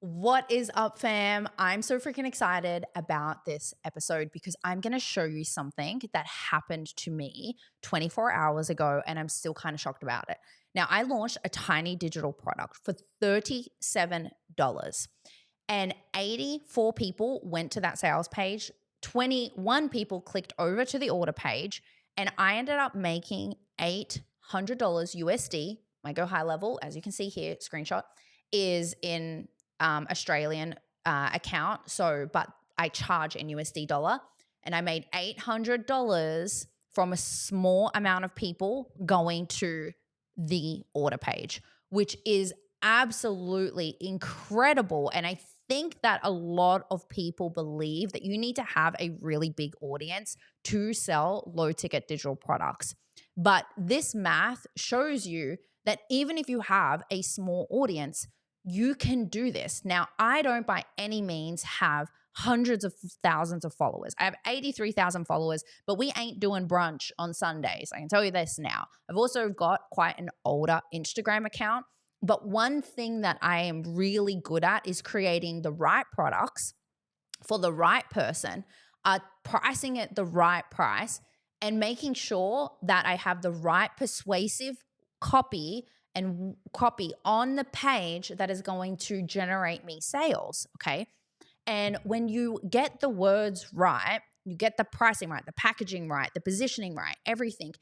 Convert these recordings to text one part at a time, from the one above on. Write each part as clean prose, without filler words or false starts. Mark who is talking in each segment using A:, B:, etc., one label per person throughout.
A: What is up, fam? I'm so freaking excited about this episode because I'm going to show you something that happened to me 24 hours ago, and I'm still kind of shocked about it. Now, I launched a tiny digital product for $37, and 84 people went to that sales page. 21 people clicked over to the order page, and I ended up making $800 USD. My go high level, as you can see here, screenshot, is in Australian account. So, but I charge in USD dollar, and I made $800 from a small amount of people going to the order page, which is absolutely incredible. And I think that a lot of people believe that you need to have a really big audience to sell low ticket digital products. But this math shows you that even if you have a small audience, you can do this. Now, I don't by any means have hundreds of thousands of followers. I have 83,000 followers, but we ain't doing brunch on Sundays. I can tell you this now. I've also got quite an older Instagram account, but one thing that I am really good at is creating the right products for the right person, pricing it the right price, and making sure that I have the right persuasive copy on the page that is going to generate me sales, okay? And when you get the words right, you get the pricing right, the packaging right, the positioning right, everything,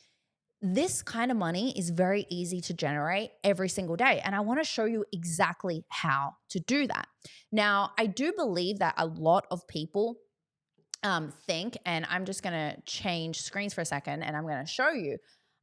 A: this kind of money is very easy to generate every single day. And I want to show you exactly how to do that. Now, I do believe that a lot of people think, and I'm just going to change screens for a second and I'm going to show you.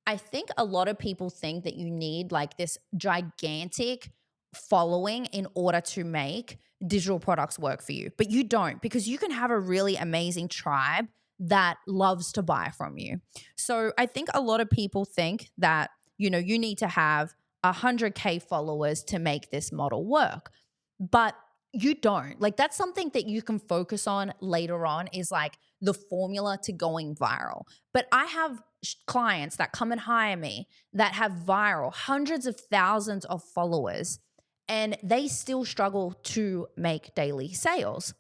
A: I think a lot of people think that you need like this gigantic following in order to make digital products work for you, but you don't, because you can have a really amazing tribe that loves to buy from you. So I think a lot of people think that, you need to have 100K followers to make this model work, but you don't. Like, that's something that you can focus on later on, is like the formula to going viral. But I have clients that come and hire me that have viral hundreds of thousands of followers, and they still struggle to make daily sales.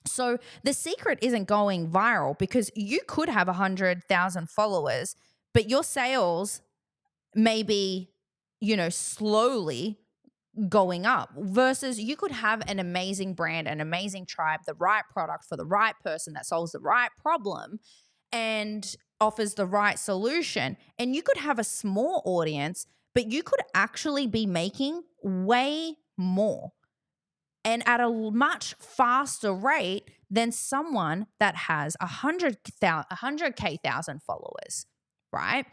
A: So the secret isn't going viral, because you could have 100,000 followers, but your sales may be, slowly going up, versus you could have an amazing brand, an amazing tribe, the right product for the right person that solves the right problem and offers the right solution. And you could have a small audience, but you could actually be making way more and at a much faster rate than someone that has 100K thousand followers, right?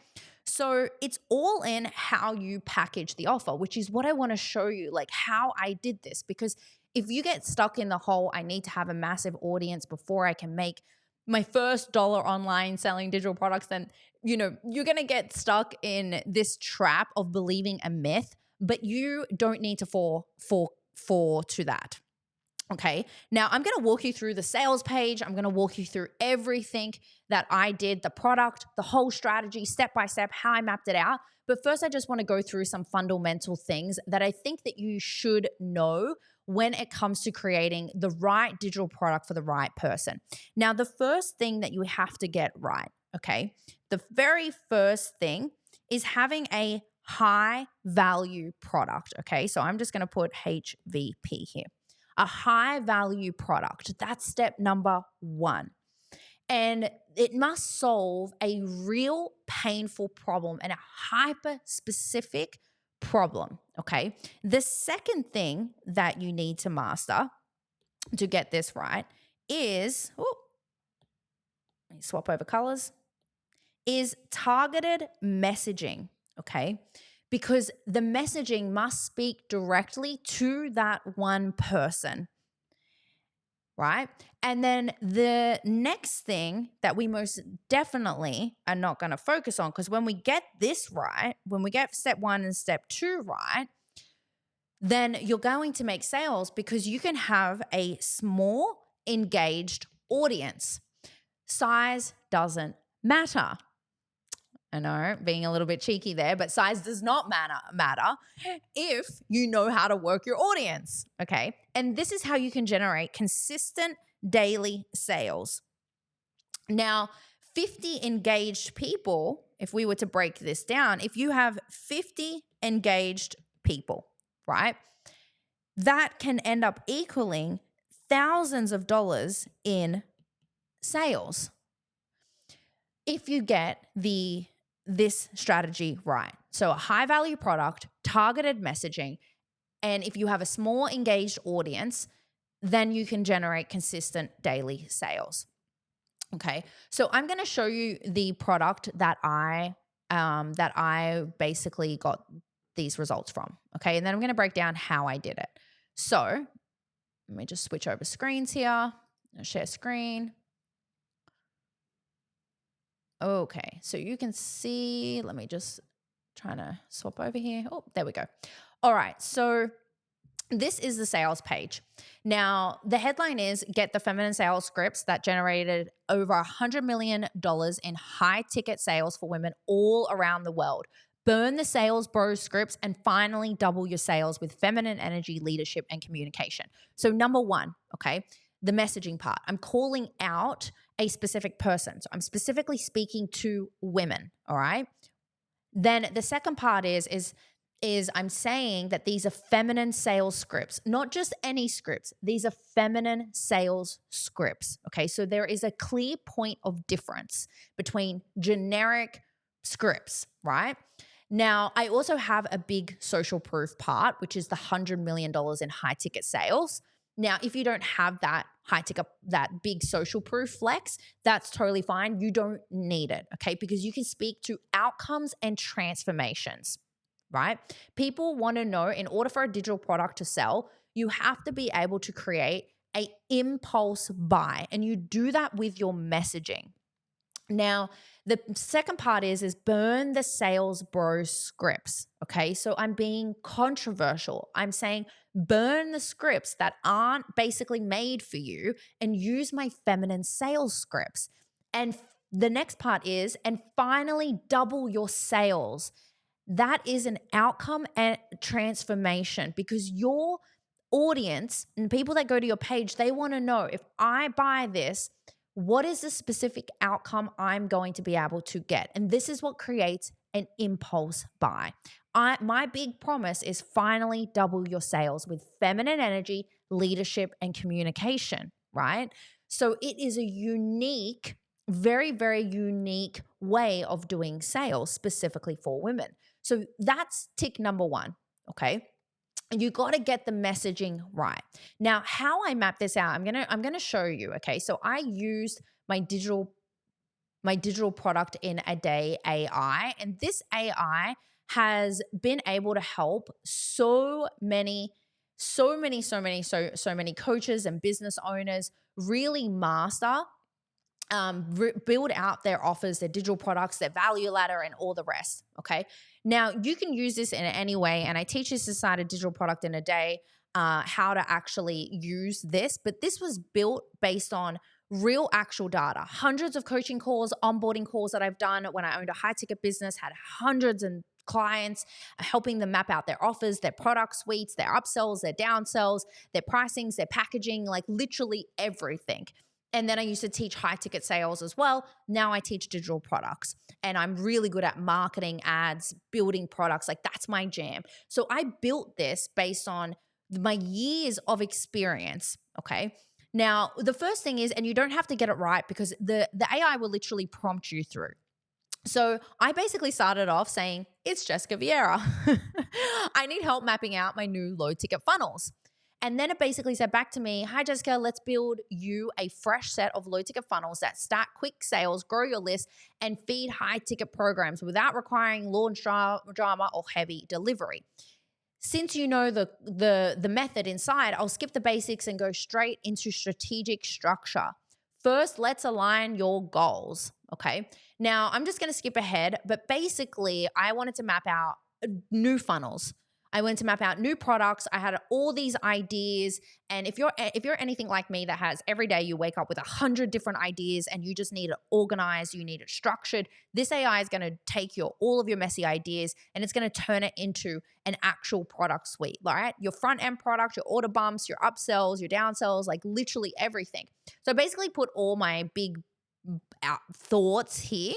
A: So it's all in how you package the offer, which is what I want to show you, like how I did this. Because if you get stuck in the whole, I need to have a massive audience before I can make my first dollar online selling digital products, then, you're going to get stuck in this trap of believing a myth, but you don't need to fall to that. Okay. Now I'm going to walk you through the sales page. I'm going to walk you through everything that I did, the product, the whole strategy, step by step, how I mapped it out. But first, I just want to go through some fundamental things that I think that you should know when it comes to creating the right digital product for the right person. Now, the first thing that you have to get right, okay, the very first thing is having a high value product. Okay. So I'm just going to put HVP here. A high value product. That's step number one. And it must solve a real painful problem and a hyper specific problem. Okay. The second thing that you need to master to get this right is, let me swap over colors, is targeted messaging. Okay. Because the messaging must speak directly to that one person, right? And then the next thing that we most definitely are not going to focus on, because when we get this right, when we get step 1 and step 2 right, then you're going to make sales, because you can have a small engaged audience. Size doesn't matter. I know, being a little bit cheeky there, but size does not matter if you know how to work your audience, okay? And this is how you can generate consistent daily sales. Now, 50 engaged people, if we were to break this down, if you have 50 engaged people, right, that can end up equaling thousands of dollars in sales if you get this strategy right. So a high value product, targeted messaging, and if you have a small engaged audience, then you can generate consistent daily sales. Okay, so I'm going to show you the product that I basically got these results from. Okay, and then I'm going to break down how I did it. So let me just switch over screens here. Share screen. Okay, so you can see. Let me just trying to swap over here. Oh, there we go. All right, so this is the sales page. Now, the headline is Get the Feminine Sales Scripts that generated over $100 million in high ticket sales for women all around the world. Burn the sales bro scripts and finally double your sales with feminine energy, leadership, and communication. So number one, okay, the messaging part. I'm calling out a specific person. So I'm specifically speaking to women, all right? Then the second part is I'm saying that these are feminine sales scripts, not just any scripts. These are feminine sales scripts, okay? So there is a clear point of difference between generic scripts, right? Now, I also have a big social proof part, which is the $100 million in high ticket sales. Now, if you don't have that high ticket, that big social proof flex, that's totally fine. You don't need it, okay? Because you can speak to outcomes and transformations, right? People want to know, in order for a digital product to sell, you have to be able to create an impulse buy, and you do that with your messaging. Now, the second part is burn the sales bro scripts, okay? So I'm being controversial. I'm saying burn the scripts that aren't basically made for you and use my feminine sales scripts. And the next part is, and finally double your sales. That is an outcome and transformation, because your audience and people that go to your page, they want to know, if I buy this, what is the specific outcome I'm going to be able to get? And this is what creates an impulse buy. My big promise is finally double your sales with feminine energy, leadership, and communication, right? So it is a unique, very, very unique way of doing sales specifically for women. So that's tick number one, okay? You got to get the messaging right. Now, how I map this out, I'm gonna show you. Okay, so I used my digital product in a day AI, and this AI has been able to help so many coaches and business owners really master, build out their offers, their digital products, their value ladder, and all the rest. Okay. Now you can use this in any way, and I teach this inside a digital product in a day, how to actually use this. But this was built based on real actual data, hundreds of coaching calls, onboarding calls that I've done when I owned a high ticket business, had hundreds and clients, helping them map out their offers, their product suites, their upsells, their downsells, their pricings, their packaging, like literally everything. And then I used to teach high ticket sales as well. Now I teach digital products, and I'm really good at marketing, ads, building products. Like that's my jam. So I built this based on my years of experience. Okay. Now, the first thing is, and you don't have to get it right because the AI will literally prompt you through. So I basically started off saying, it's Jessica Vieira. I need help mapping out my new low ticket funnels. And then it basically said back to me, hi, Jessica, let's build you a fresh set of low ticket funnels that start quick sales, grow your list, and feed high ticket programs without requiring launch drama or heavy delivery. Since you know the method inside, I'll skip the basics and go straight into strategic structure. First, let's align your goals, okay? Now, I'm just going to skip ahead, but basically, I wanted to map out new funnels. I went to map out new products. I had all these ideas. And if you're anything like me that has every day you wake up with 100 different ideas and you just need it organized, you need it structured, this AI is going to take all of your messy ideas and it's going to turn it into an actual product suite, right? Your front end product, your order bumps, your upsells, your downsells, like literally everything. So I basically put all my big thoughts here.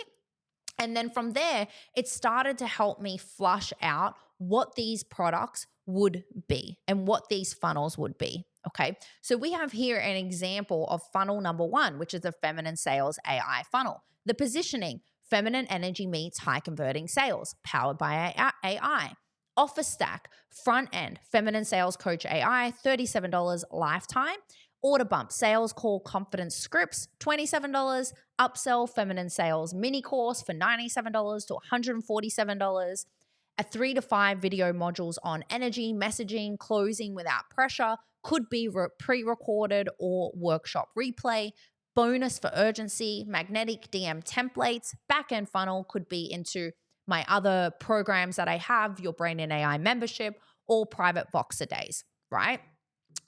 A: And then from there, it started to help me flush out what these products would be and what these funnels would be. Okay. So we have here an example of funnel number 1, which is a feminine sales AI funnel. The positioning, feminine energy meets high converting sales, powered by AI. Offer stack, front end, feminine sales coach AI, $37 lifetime. Order bump, sales call confidence scripts, $27. Upsell feminine sales mini course for $97 to $147. A 3 to 5 video modules on energy, messaging, closing without pressure, could be pre-recorded or workshop replay. Bonus for urgency, magnetic DM templates, back-end funnel could be into my other programs that I have, your Brain and AI membership, or private Voxer days, right?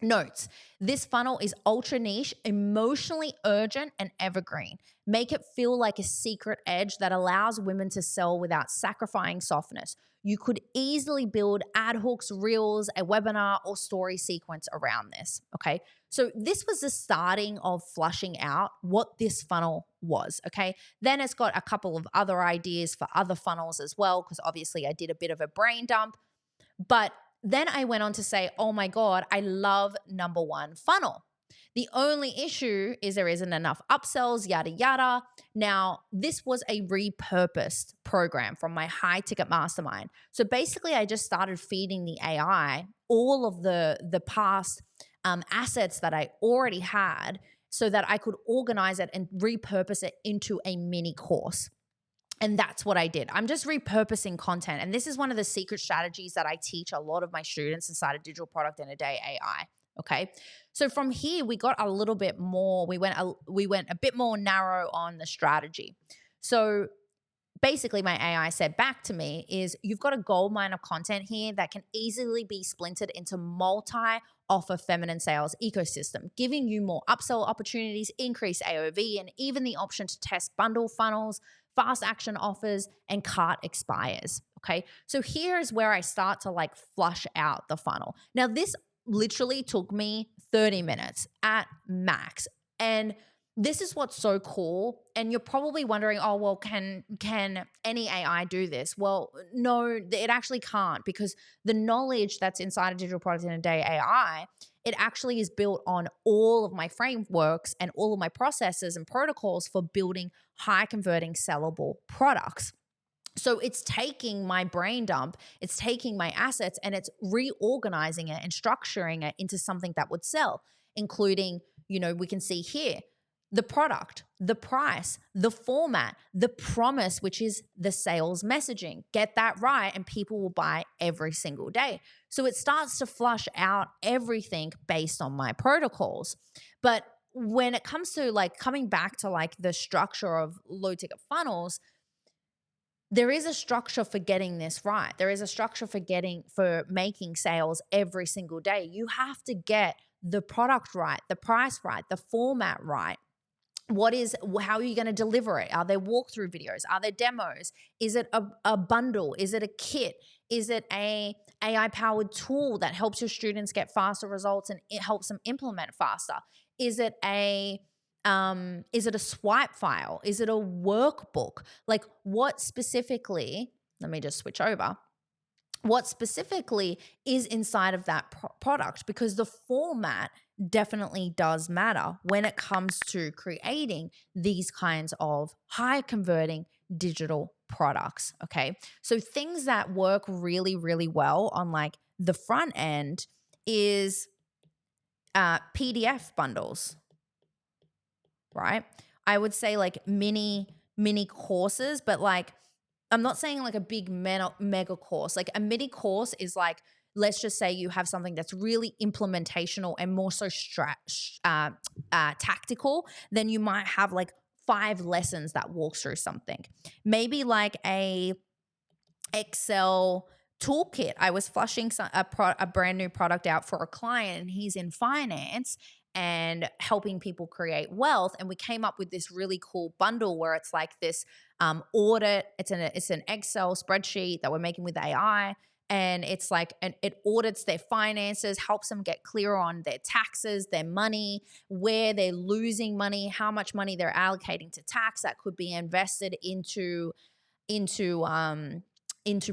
A: Notes, this funnel is ultra niche, emotionally urgent, and evergreen. Make it feel like a secret edge that allows women to sell without sacrificing softness. You could easily build ad hooks, reels, a webinar, or story sequence around this, okay? So this was the starting of flushing out what this funnel was, okay? Then it's got a couple of other ideas for other funnels as well, because obviously I did a bit of a brain dump. But then I went on to say, oh my God, I love number 1 funnel. The only issue is there isn't enough upsells, yada, yada. Now, this was a repurposed program from my high ticket mastermind. So basically, I just started feeding the AI all of the past assets that I already had so that I could organize it and repurpose it into a mini course. And that's what I did. I'm just repurposing content. And this is one of the secret strategies that I teach a lot of my students inside of Digital Product in a Day AI. Okay. So from here, we got a little bit more, we went a bit more narrow on the strategy. So basically my AI said back to me is you've got a gold mine of content here that can easily be splintered into multi-offer feminine sales ecosystem, giving you more upsell opportunities, increased AOV, and even the option to test bundle funnels, fast action offers, and cart expires. Okay. So here is where I start to like flush out the funnel. Now, this literally took me 30 minutes at max. And this is what's so cool. And you're probably wondering, oh, well, can any AI do this? Well, no, it actually can't, because the knowledge that's inside of Digital Product in a Day AI, it actually is built on all of my frameworks and all of my processes and protocols for building high converting sellable products. So it's taking my brain dump, it's taking my assets, and it's reorganizing it and structuring it into something that would sell, including, we can see here, the product, the price, the format, the promise, which is the sales messaging. Get that right, and people will buy every single day. So it starts to flush out everything based on my protocols. But when it comes to like coming back to like the structure of low ticket funnels, there is a structure for getting this right. There is a structure for making sales every single day. You have to get the product right, the price right, the format right. How are you going to deliver it? Are there walkthrough videos? Are there demos? Is it a bundle? Is it a kit? Is it a AI powered tool that helps your students get faster results and it helps them implement faster? Is it a swipe file? Is it a workbook? Like what specifically, let me just switch over. What specifically is inside of that product? Because the format definitely does matter when it comes to creating these kinds of high converting digital products. Okay. So things that work really, really well on like the front end is PDF bundles, right? I would say like mini courses, but like, I'm not saying like a big mega course. Like a mini course is like, let's just say you have something that's really implementational and more so tactical, then you might have like 5 lessons that walks through something. Maybe like a Excel toolkit. I was flushing a brand new product out for a client, and he's in finance and helping people create wealth. And we came up with this really cool bundle where it's like this audit. It's an Excel spreadsheet that we're making with AI. And it's like, and it audits their finances, helps them get clear on their taxes, their money, where they're losing money, how much money they're allocating to tax that could be invested into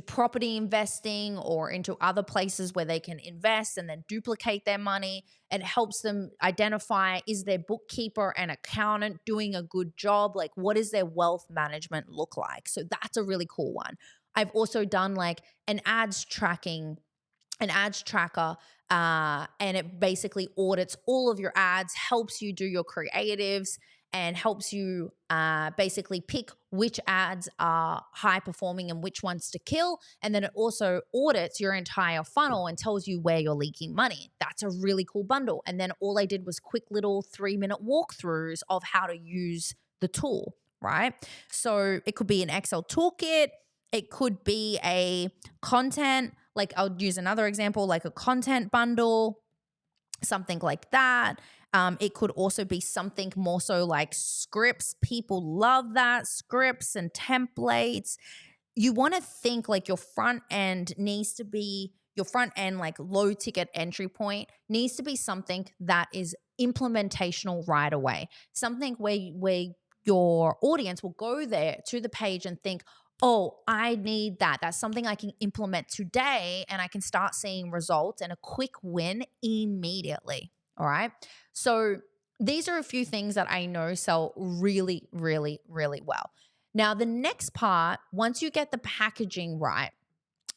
A: property investing or into other places where they can invest and then duplicate their money. It helps them identify, is their bookkeeper and accountant doing a good job? Like, what does their wealth management look like? So that's a really cool one. I've also done like an ads tracker, and it basically audits all of your ads, helps you do your creatives, and helps you basically pick which ads are high performing and which ones to kill. And then it also audits your entire funnel and tells you where you're leaking money. That's a really cool bundle. And then all I did was quick little 3-minute walkthroughs of how to use the tool, right? So it could be an Excel toolkit. It could be a content, like I'll use another example, like a content bundle, something like that. It could also be something more so like scripts. People love that, scripts and templates. You want to think like your front end, like low ticket entry point needs to be something that is implementational right away. Something where your audience will go there to the page and think, oh, I need that. That's something I can implement today, and I can start seeing results and a quick win immediately. All right. So these are a few things that I know sell really, really, really well. Now, the next part, once you get the packaging right,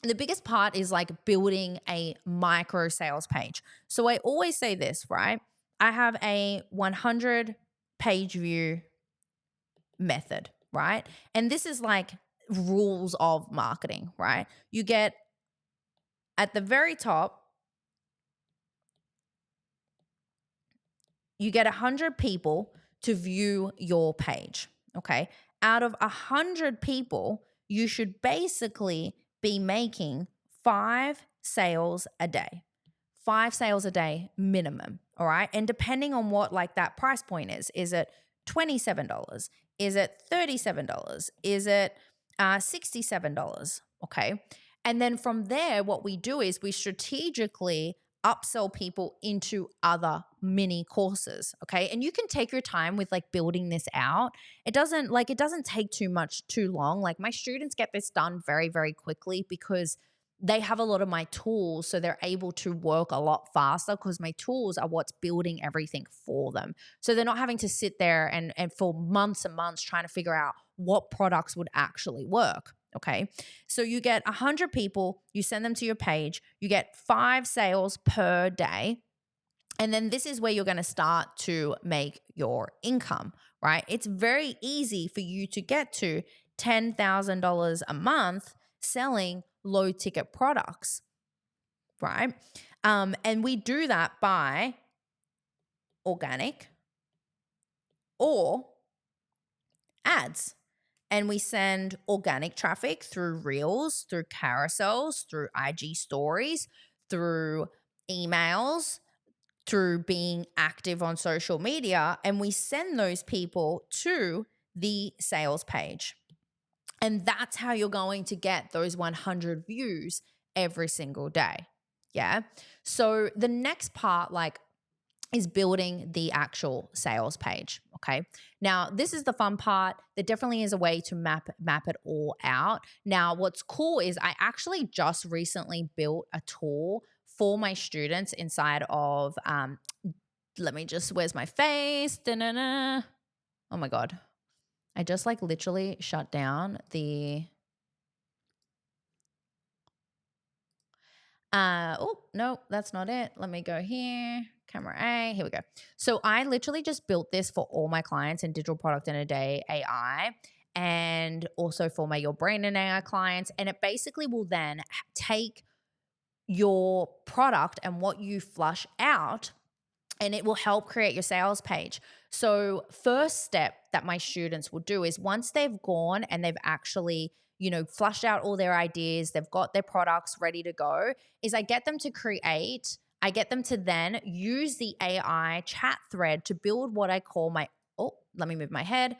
A: the biggest part is like building a micro sales page. So I always say this, right? I have a 100 page view method, right? And this is like rules of marketing, right? You get at the very top, you get 100 people to view your page, okay? Out of 100 people, you should basically be making 5 sales a day. 5 sales a day minimum, all right? And depending on what like that price point is it $27? Is it $37? Is it $67? Okay. And then from there, what we do is we strategically upsell people into other mini courses. Okay. And you can take your time with like building this out. It doesn't take too long. Like my students get this done very, very quickly because they have a lot of my tools, so they're able to work a lot faster because my tools are what's building everything for them. So they're not having to sit there and for months and months trying to figure out what products would actually work. Okay. So you get 100 people, you send them to your page, you get 5 sales per day. And then this is where you're going to start to make your income, right? It's very easy for you to get to $10,000 a month selling low ticket products, right? And we do that by organic or ads. And we send organic traffic through reels, through carousels, through IG stories, through emails, through being active on social media. And we send those people to the sales page. And that's how you're going to get those 100 views every single day. Yeah. So the next part, like, is building the actual sales page. Okay. Now, this is the fun part. There definitely is a way to map it all out. Now, what's cool is I actually just recently built a tool for my students inside of, where's my face? Da-na-na. Oh my God. I just like literally shut down the, oh, no, that's not it. Let me go here. Camera A, here we go. So I literally just built this for all my clients in Digital Product in a Day AI, and also for my Your Brain in AI clients. And it basically will then take your product and what you flush out, and it will help create your sales page. So first step that my students will do is once they've gone and they've actually, flushed out all their ideas, they've got their products ready to go, is I get them to then use the AI chat thread to build what I call let me move my head.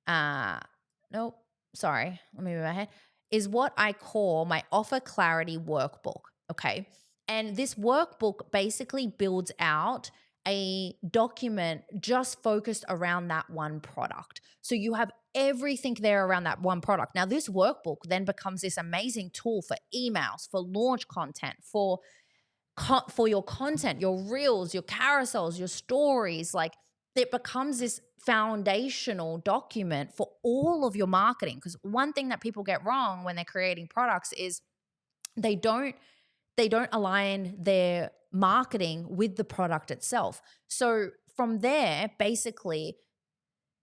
A: Nope, sorry, let me move my head. Is what I call my offer clarity workbook. Okay. And this workbook basically builds out a document just focused around that one product. So you have everything there around that one product. Now, this workbook then becomes this amazing tool for emails, for launch content, for your content, your reels, your carousels, your stories. Like, it becomes this foundational document for all of your marketing. Because one thing that people get wrong when they're creating products is they don't align their marketing with the product itself. So from there, basically,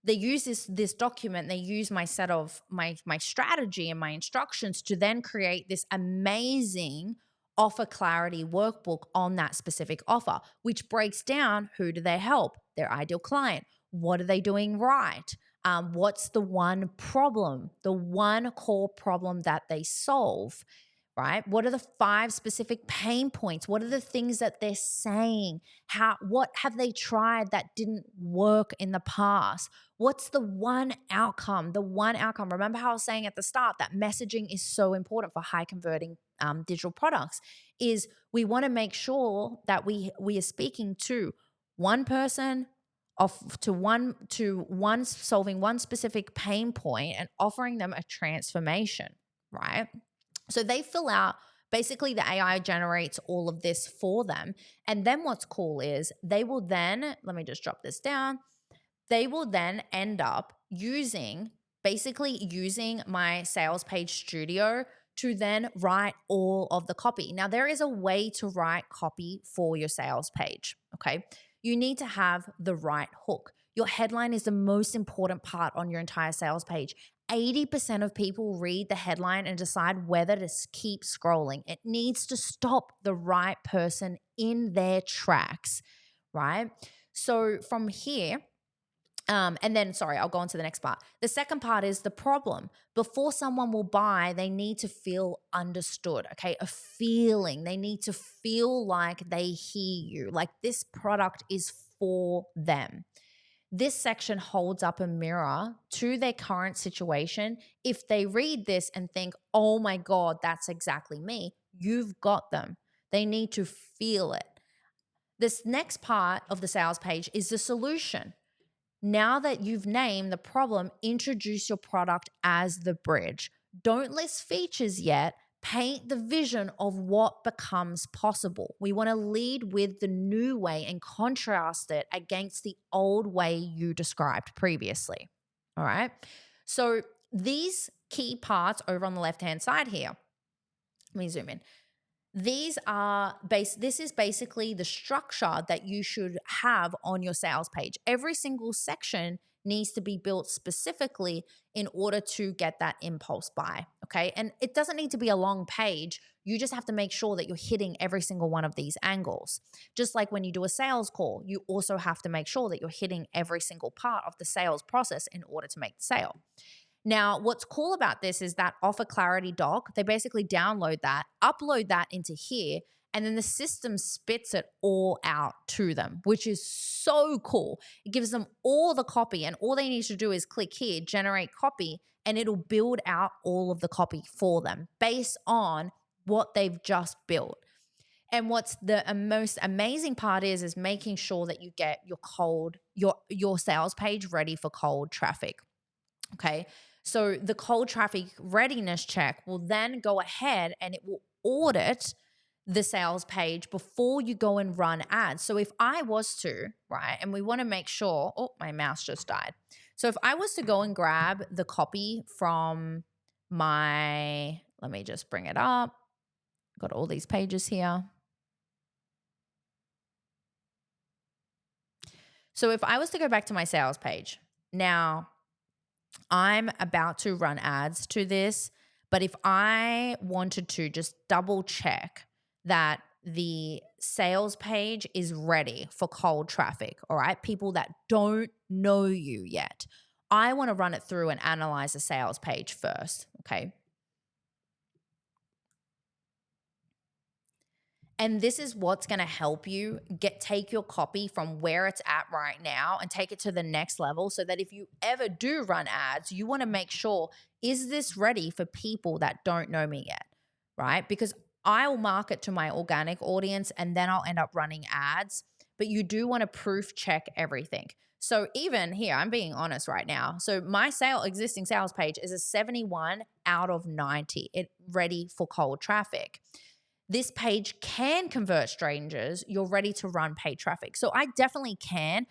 A: they use this document, they use my set of my strategy and my instructions to then create this amazing offer clarity workbook on that specific offer, which breaks down who do they help, their ideal client, what are they doing right, what's the one problem, the one core problem that they solve, right? What are the 5 specific pain points? What are the things that they're saying? What have they tried that didn't work in the past? What's the one outcome? The one outcome. Remember how I was saying at the start that messaging is so important for high converting digital products, is we want to make sure that we are speaking to one person, to one solving one specific pain point and offering them a transformation, right? So they fill out, basically the AI generates all of this for them. And then what's cool is they will then, let me just drop this down. They will then end up using my sales page studio to then write all of the copy. Now, there is a way to write copy for your sales page, okay? You need to have the right hook. Your headline is the most important part on your entire sales page. 80% of people read the headline and decide whether to keep scrolling. It needs to stop the right person in their tracks, right? So from here, I'll go on to the next part. The second part is the problem. Before someone will buy, they need to feel understood, okay? A feeling. They need to feel like they hear you, like this product is for them. This section holds up a mirror to their current situation. If they read this and think, oh my God, that's exactly me, you've got them. They need to feel it. This next part of the sales page is the solution. Now that you've named the problem, introduce your product as the bridge. Don't list features yet. Paint the vision of what becomes possible. We want to lead with the new way and contrast it against the old way you described previously. All right. So these key parts over on the left-hand side here, let me zoom in. This is basically the structure that you should have on your sales page. Every single section needs to be built specifically in order to get that impulse buy, okay? And it doesn't need to be a long page. You just have to make sure that you're hitting every single one of these angles. Just like when you do a sales call, you also have to make sure that you're hitting every single part of the sales process in order to make the sale. Now, what's cool about this is that offer clarity doc, they basically download that, upload that into here, and then the system spits it all out to them, which is so cool. It gives them all the copy, and all they need to do is click here, generate copy, and it'll build out all of the copy for them based on what they've just built. And what's the most amazing part is making sure that you get your sales page ready for cold traffic. Okay. So the cold traffic readiness check will then go ahead and it will audit the sales page before you go and run ads. So if I was to, right, and we want to make sure, oh, my mouse just died. So if I was to go and grab the copy from let me just bring it up. Got all these pages here. So if I was to go back to my sales page, now I'm about to run ads to this, but if I wanted to just double check that the sales page is ready for cold traffic, all right, people that don't know you yet, I want to run it through and analyze the sales page first, okay? And this is what's going to help you take your copy from where it's at right now and take it to the next level, so that if you ever do run ads, you want to make sure, is this ready for people that don't know me yet, right? Because I'll market to my organic audience and then I'll end up running ads, but you do want to proof check everything. So even here, I'm being honest right now. So my existing sales page is a 71 out of 90. It ready for cold traffic. This page can convert strangers. You're ready to run paid traffic. So I definitely can,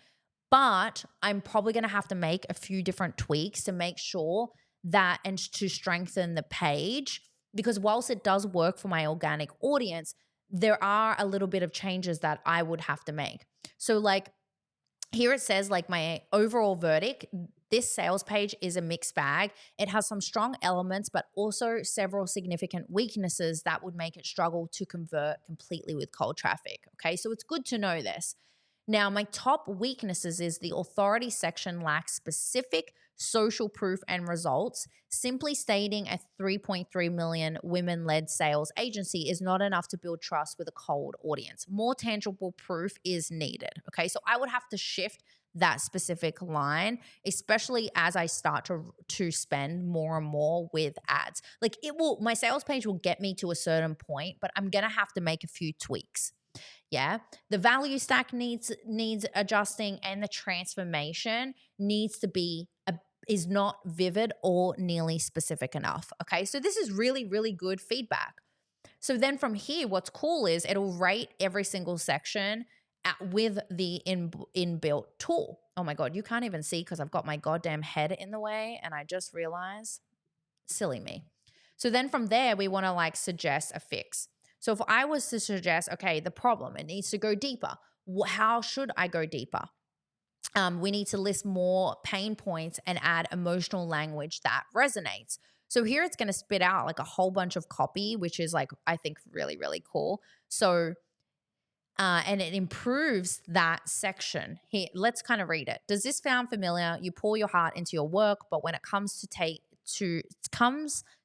A: but I'm probably going to have to make a few different tweaks to make sure that, and to strengthen the page, because whilst it does work for my organic audience, there are a little bit of changes that I would have to make. So like here it says, like, my overall verdict, this sales page is a mixed bag. It has some strong elements, but also several significant weaknesses that would make it struggle to convert completely with cold traffic. Okay, so it's good to know this. Now, my top weaknesses is the authority section lacks specific social proof and results. Simply stating a 3.3 million women-led sales agency is not enough to build trust with a cold audience. More tangible proof is needed. Okay, so I would have to shift that specific line, especially as I start to spend more and more with ads. Like, my sales page will get me to a certain point, but I'm gonna have to make a few tweaks. Yeah, the value stack needs adjusting, and the transformation needs to be is not vivid or nearly specific enough. Okay, so this is really, really good feedback. So then from here, what's cool is it'll rate every single section with the inbuilt tool. Oh my God, you can't even see because I've got my goddamn head in the way, and I just realized, silly me. So then from there, we want to like suggest a fix. So if I was to suggest, okay, the problem, it needs to go deeper. How should I go deeper? We need to list more pain points and add emotional language that resonates. So here it's going to spit out like a whole bunch of copy, which is like, I think, really, really cool. So, and it improves that section. Here, let's kind of read it. Does this sound familiar? You pour your heart into your work, but when it comes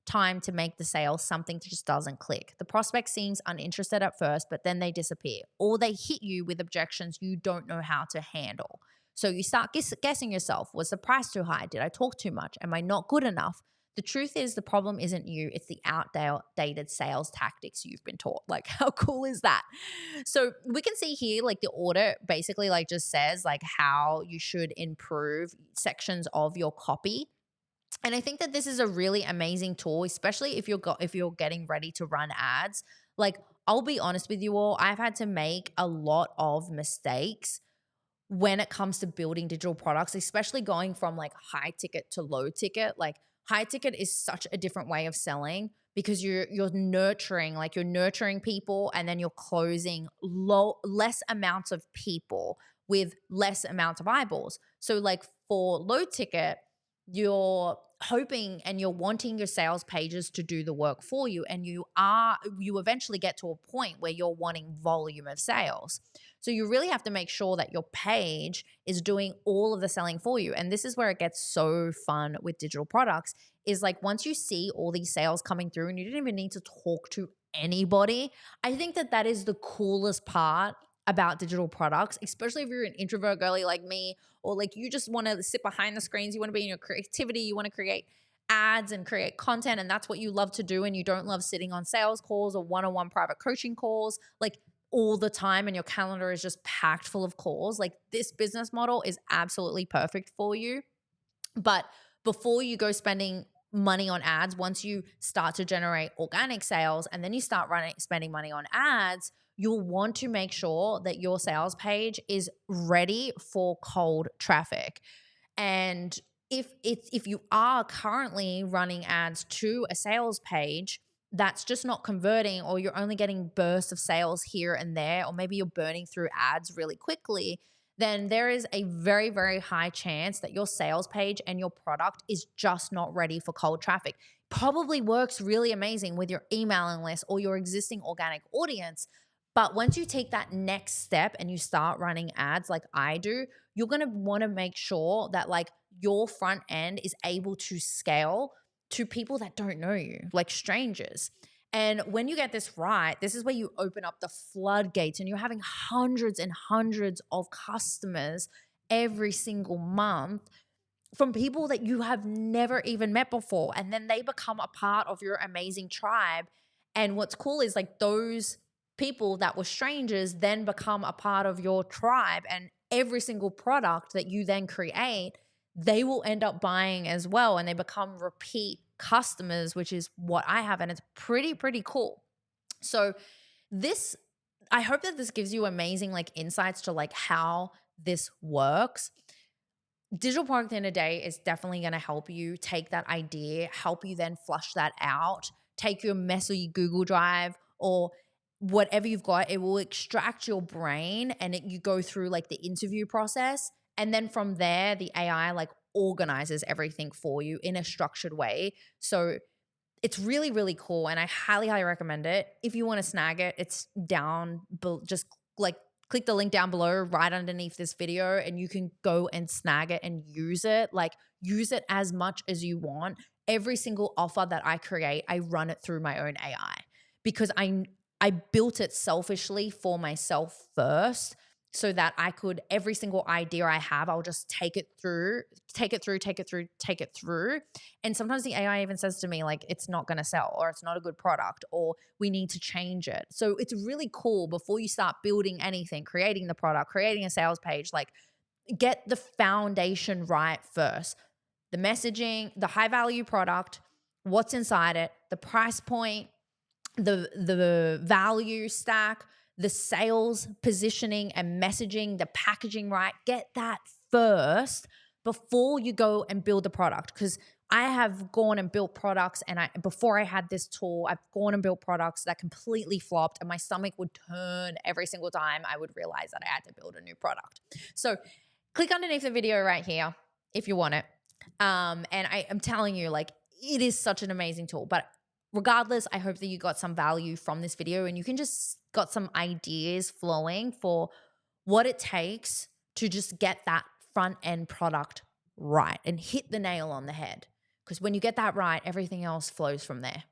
A: time to make the sale, something just doesn't click. The prospect seems uninterested at first, but then they disappear, or they hit you with objections you don't know how to handle. So you start guessing yourself. Was the price too high? Did I talk too much? Am I not good enough? The truth is, the problem isn't you. It's the outdated sales tactics you've been taught. Like, how cool is that? So we can see here, like, the audit basically like just says like how you should improve sections of your copy. And I think that this is a really amazing tool, especially if you're getting ready to run ads. Like, I'll be honest with you all, I've had to make a lot of mistakes when it comes to building digital products, especially going from like high ticket to low ticket. Like, high ticket is such a different way of selling, because you're nurturing people, and then you're closing less amounts of people with less amounts of eyeballs. So like for low ticket, you're hoping and you're wanting your sales pages to do the work for you, and you eventually get to a point where you're wanting volume of sales. So you really have to make sure that your page is doing all of the selling for you. And this is where it gets so fun with digital products, is like, once you see all these sales coming through and you didn't even need to talk to anybody, I think that is the coolest part about digital products, especially if you're an introvert girly like me, or like you just want to sit behind the screens, you want to be in your creativity, you want to create ads and create content, and that's what you love to do, and you don't love sitting on sales calls or one-on-one private coaching calls like all the time, and your calendar is just packed full of calls. Like, this business model is absolutely perfect for you. But before you go spending money on ads, once you start to generate organic sales and then you start spending money on ads, you'll want to make sure that your sales page is ready for cold traffic. And if you are currently running ads to a sales page that's just not converting, or you're only getting bursts of sales here and there, or maybe you're burning through ads really quickly, then there is a very, very high chance that your sales page and your product is just not ready for cold traffic. Probably works really amazing with your emailing list or your existing organic audience. But once you take that next step and you start running ads like I do, you're going to want to make sure that like your front end is able to scale to people that don't know you, like strangers. And when you get this right, this is where you open up the floodgates and you're having hundreds and hundreds of customers every single month from people that you have never even met before. And then they become a part of your amazing tribe. And what's cool is like those people that were strangers then become a part of your tribe. And every single product that you then create, they will end up buying as well. And they become repeat customers, which is what I have. And it's pretty, pretty cool. So this, I hope that this gives you amazing like insights to like how this works. Digital product in a day is definitely going to help you take that idea, help you then flush that out, take your messy Google Drive or whatever you've got, it will extract your brain and you go through like the interview process. And then from there, the AI like organizes everything for you in a structured way. So it's really, really cool. And I highly, highly recommend it. If you want to snag it, it's down, just like click the link down below right underneath this video and you can go and snag it and use it. Like use it as much as you want. Every single offer that I create, I run it through my own AI because I built it selfishly for myself first so that I could, every single idea I have, I'll just take it through. And sometimes the AI even says to me, like, it's not going to sell or it's not a good product or we need to change it. So it's really cool before you start building anything, creating the product, creating a sales page, like get the foundation right first. The messaging, the high value product, what's inside it, the price point, the value stack, the sales positioning and messaging, the packaging right. Get that first before you go and build the product. Because I have gone and built products and before I had this tool, I've gone and built products that completely flopped and my stomach would turn every single time I would realize that I had to build a new product. So click underneath the video right here if you want it. And I'm telling you, like, it is such an amazing tool. But regardless, I hope that you got some value from this video and you can just got some ideas flowing for what it takes to just get that front end product right and hit the nail on the head. Because when you get that right, everything else flows from there.